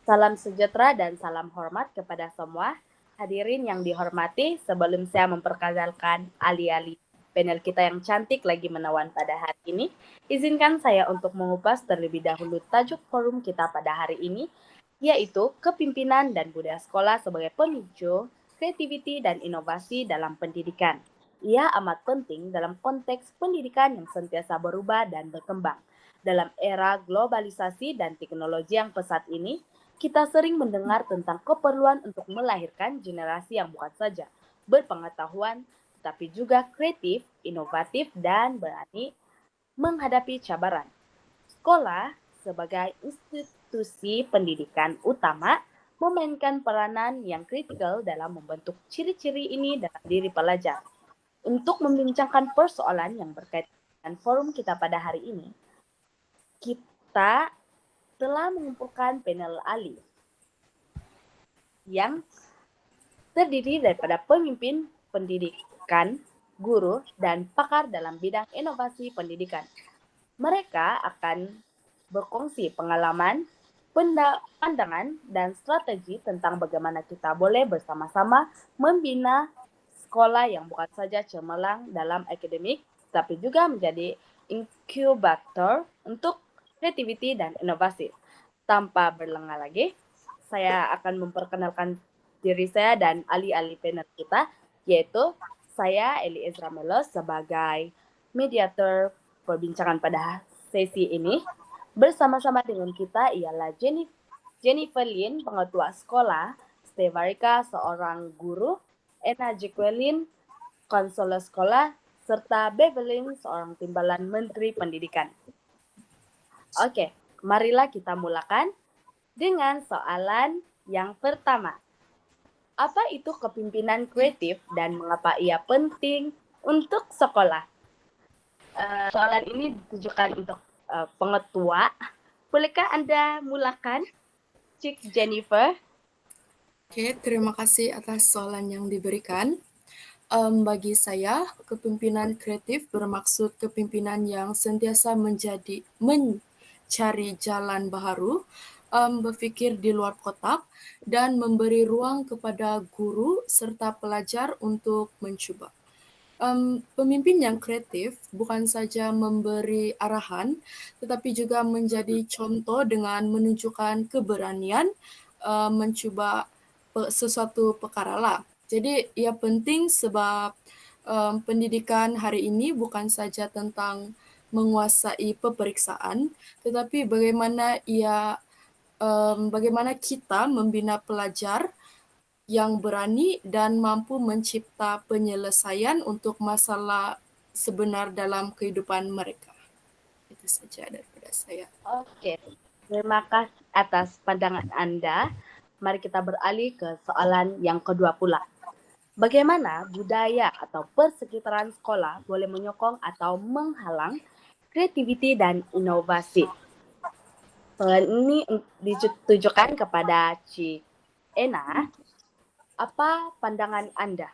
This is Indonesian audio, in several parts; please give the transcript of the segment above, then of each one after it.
Salam sejahtera dan salam hormat kepada semua. Hadirin yang dihormati, sebelum saya memperkenalkan alih-alih panel kita yang cantik lagi menawan pada hari ini, izinkan saya untuk mengupas terlebih dahulu tajuk forum kita pada hari ini, yaitu kepimpinan dan budaya sekolah sebagai pemicu kreativiti dan inovasi dalam pendidikan. Ia amat penting dalam konteks pendidikan yang sentiasa berubah dan berkembang. Dalam era globalisasi dan teknologi yang pesat ini, kita sering mendengar tentang keperluan untuk melahirkan generasi yang bukan saja berpengetahuan, tetapi juga kreatif, inovatif, dan berani menghadapi cabaran. Sekolah sebagai institusi pendidikan utama memainkan peranan yang kritikal dalam membentuk ciri-ciri ini dalam diri pelajar. Untuk membincangkan persoalan yang berkaitan dengan forum kita pada hari ini, kita telah mengumpulkan panel ahli yang terdiri daripada pemimpin pendidikan, guru, dan pakar dalam bidang inovasi pendidikan. Mereka akan berkongsi pengalaman, pandangan, dan strategi tentang bagaimana kita boleh bersama-sama membina sekolah yang bukan saja cemerlang dalam akademik, tapi juga menjadi inkubator untuk kreativiti dan inovasi. Tanpa berlengah lagi, saya akan memperkenalkan diri saya dan ahli-ahli panel kita, yaitu saya Eli Ezra Melos sebagai mediator perbincangan pada sesi ini. Bersama-sama dengan kita ialah Jennifer Lin, pengetua sekolah, Stevarika, seorang guru, Ena Jekwelin, konselor sekolah, serta Bevelin, seorang timbalan Menteri Pendidikan. Oke, marilah kita mulakan dengan soalan yang pertama. Apa itu kepemimpinan kreatif dan mengapa ia penting untuk sekolah? Soalan ini ditujukan untuk pengetua. Bolehkah Anda mulakan, Cik Jennifer? Oke, terima kasih atas soalan yang diberikan. Bagi saya, kepemimpinan kreatif bermaksud kepemimpinan yang sentiasa mencari jalan baru, berfikir di luar kotak, dan memberi ruang kepada guru serta pelajar untuk mencuba. Pemimpin yang kreatif bukan saja memberi arahan, tetapi juga menjadi contoh dengan menunjukkan keberanian mencuba sesuatu perkara lah. Jadi ia penting sebab pendidikan hari ini bukan saja tentang menguasai peperiksaan, tetapi bagaimana kita membina pelajar yang berani dan mampu mencipta penyelesaian untuk masalah sebenar dalam kehidupan mereka. Itu saja daripada saya. Oke, terima kasih atas pandangan Anda. Mari kita beralih ke soalan yang kedua pula. Bagaimana budaya atau persekitaran sekolah boleh menyokong atau menghalang kreativiti dan inovasi? Soalan ini ditujukan kepada Cik Ena. Apa pandangan Anda?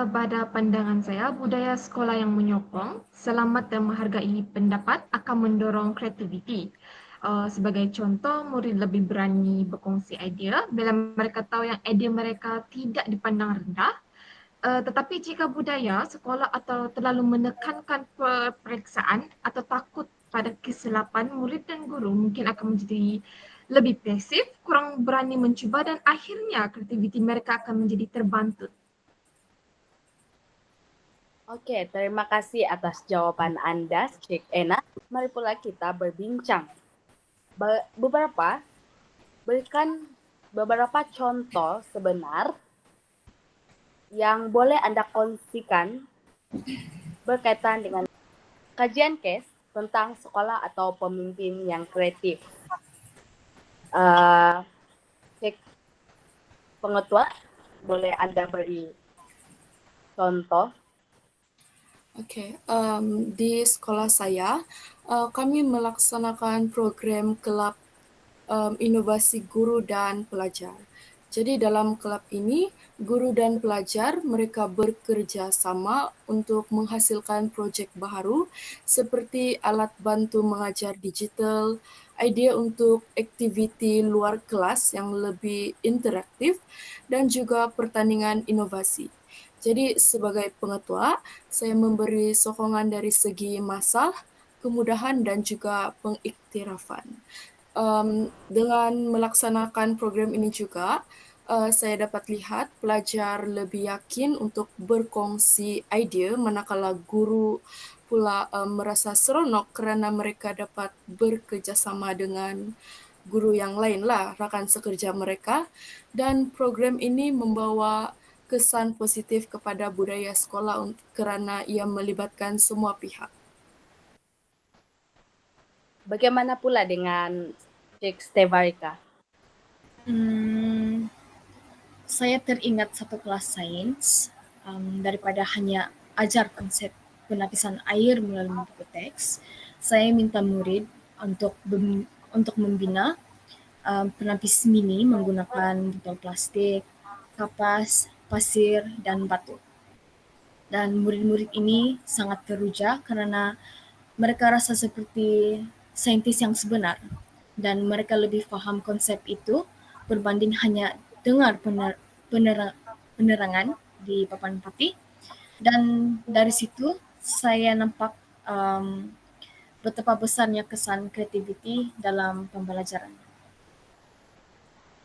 Pada pandangan saya, budaya sekolah yang menyokong, selamat dan menghargai pendapat akan mendorong kreativiti. Sebagai contoh, murid lebih berani berkongsi idea bila mereka tahu yang idea mereka tidak dipandang rendah. Tetapi jika budaya sekolah atau terlalu menekankan peperiksaan atau takut pada kesilapan, murid dan guru mungkin akan menjadi lebih pasif, kurang berani mencuba dan akhirnya kreativiti mereka akan menjadi terbantut. Oke, terima kasih atas jawaban Anda, Cik Ena. Mari pula kita berbincang. Berikan beberapa contoh sebenar yang boleh Anda kongsikan berkaitan dengan kajian case tentang sekolah atau pemimpin yang kreatif. Cik pengetua, boleh Anda beri contoh? Okey, di sekolah saya, kami melaksanakan program kelab inovasi guru dan pelajar. Jadi dalam kelab ini, guru dan pelajar mereka bekerjasama untuk menghasilkan projek baru seperti alat bantu mengajar digital, ide untuk aktiviti luar kelas yang lebih interaktif, dan juga pertandingan inovasi. Jadi sebagai pengetua, saya memberi sokongan dari segi masa, kemudahan dan juga pengiktirafan. Dengan melaksanakan program ini juga, saya dapat lihat pelajar lebih yakin untuk berkongsi idea, manakala guru pula merasa seronok kerana mereka dapat bekerjasama dengan guru yang lain lah, rakan sekerja mereka, dan program ini membawa kesan positif kepada budaya sekolah kerana ia melibatkan semua pihak. Bagaimana pula dengan Cik Stevarika? Saya teringat satu kelas sains, daripada hanya ajar konsep penapisan air melalui buku teks, saya minta murid untuk membina penapis mini menggunakan botol plastik, kapas, pasir, dan batu. Dan murid-murid ini sangat teruja kerana mereka rasa seperti saintis yang sebenar dan mereka lebih faham konsep itu berbanding hanya dengar penerangan di papan putih. Dan dari situ saya nampak betapa besarnya kesan kreativiti dalam pembelajaran.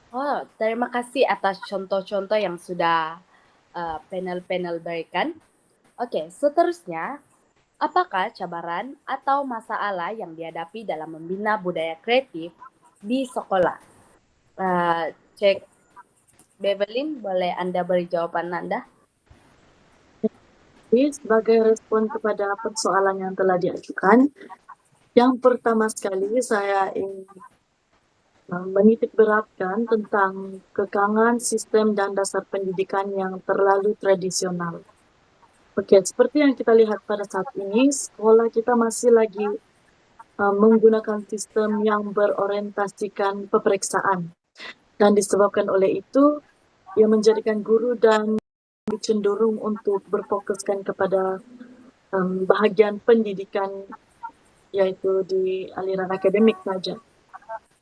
Oh, terima kasih atas contoh-contoh yang sudah panel-panel berikan. Oke, seterusnya, apakah cabaran atau masalah yang dihadapi dalam membina budaya kreatif di sekolah? Cek Bevelin, boleh Anda beri jawaban Anda? Jadi, sebagai respon kepada persoalan yang telah diajukan, yang pertama sekali saya ingin menitik beratkan tentang kekangan sistem dan dasar pendidikan yang terlalu tradisional. Oke, seperti yang kita lihat pada saat ini, sekolah kita masih lagi menggunakan sistem yang berorientasikan peperiksaan. Dan disebabkan oleh itu, ia menjadikan guru dan cenderung untuk berfokuskan kepada bahagian pendidikan, yaitu di aliran akademik saja.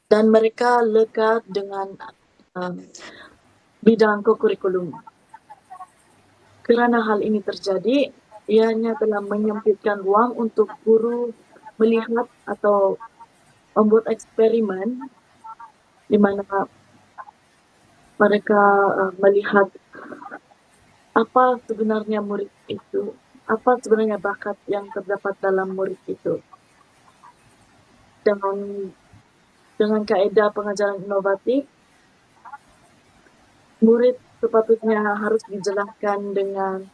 Dan mereka lekat dengan bidang kurikulum. Kerana hal ini terjadi, ianya telah menyempitkan ruang untuk guru melihat atau membuat eksperimen di mana mereka melihat apa sebenarnya murid itu, apa sebenarnya bakat yang terdapat dalam murid itu. Dengan kaedah pengajaran inovatif, murid sepatutnya harus dijelaskan dengan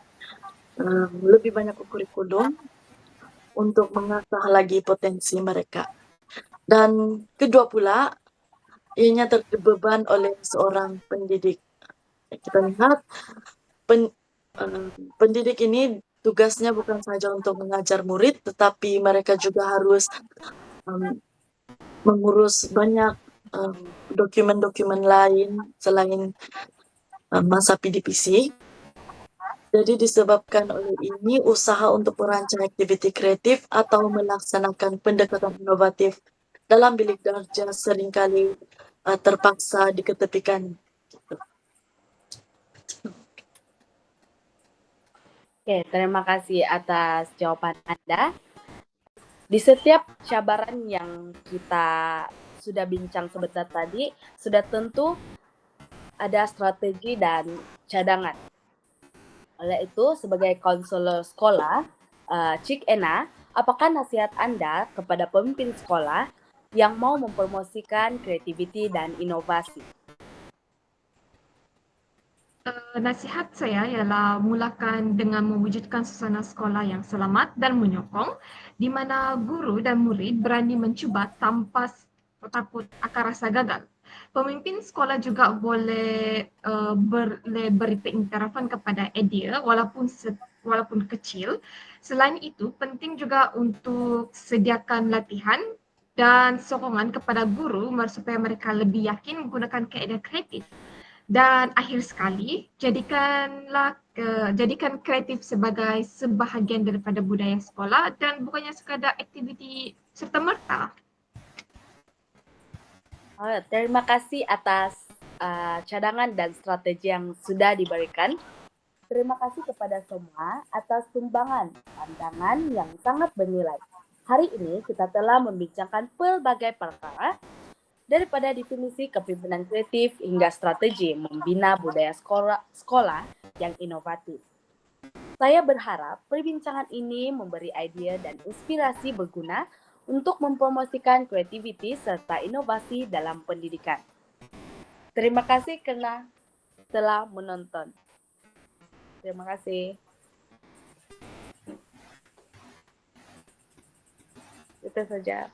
lebih banyak kurikulum untuk mengasah lagi potensi mereka. Dan kedua pula, ianya terbeban oleh seorang pendidik. Kita lihat pendidik ini tugasnya bukan saja untuk mengajar murid, tetapi mereka juga harus mengurus banyak dokumen-dokumen lain selain masa PDPC. Jadi disebabkan oleh ini, usaha untuk merancang aktiviti kreatif atau melaksanakan pendekatan inovatif dalam bilik darjah seringkali terpaksa diketepikan. Oke, terima kasih atas jawaban Anda. Di setiap cabaran yang kita sudah bincang sebentar tadi, sudah tentu ada strategi dan cadangan. Oleh itu, sebagai konselor sekolah, Cik Ena, apakah nasihat Anda kepada pemimpin sekolah yang mau mempromosikan kreativiti dan inovasi? Nasihat saya ialah mulakan dengan mewujudkan suasana sekolah yang selamat dan menyokong, di mana guru dan murid berani mencuba tanpa takut akan rasa gagal. Pemimpin sekolah juga boleh beri pengiktirafan kepada idea walaupun kecil. Selain itu, penting juga untuk sediakan latihan dan sokongan kepada guru supaya mereka lebih yakin menggunakan kaedah kreatif. Dan akhir sekali, jadikan kreatif sebagai sebahagian daripada budaya sekolah dan bukannya sekadar aktiviti serta-merta. Terima kasih atas cadangan dan strategi yang sudah diberikan. Terima kasih kepada semua atas sumbangan pandangan yang sangat bernilai. Hari ini kita telah membincangkan pelbagai perkara daripada definisi kepemimpinan kreatif hingga strategi membina budaya sekolah yang inovatif. Saya berharap perbincangan ini memberi idea dan inspirasi berguna untuk mempromosikan kreativiti serta inovasi dalam pendidikan. Terima kasih kerana telah menonton. Terima kasih. Itu saja.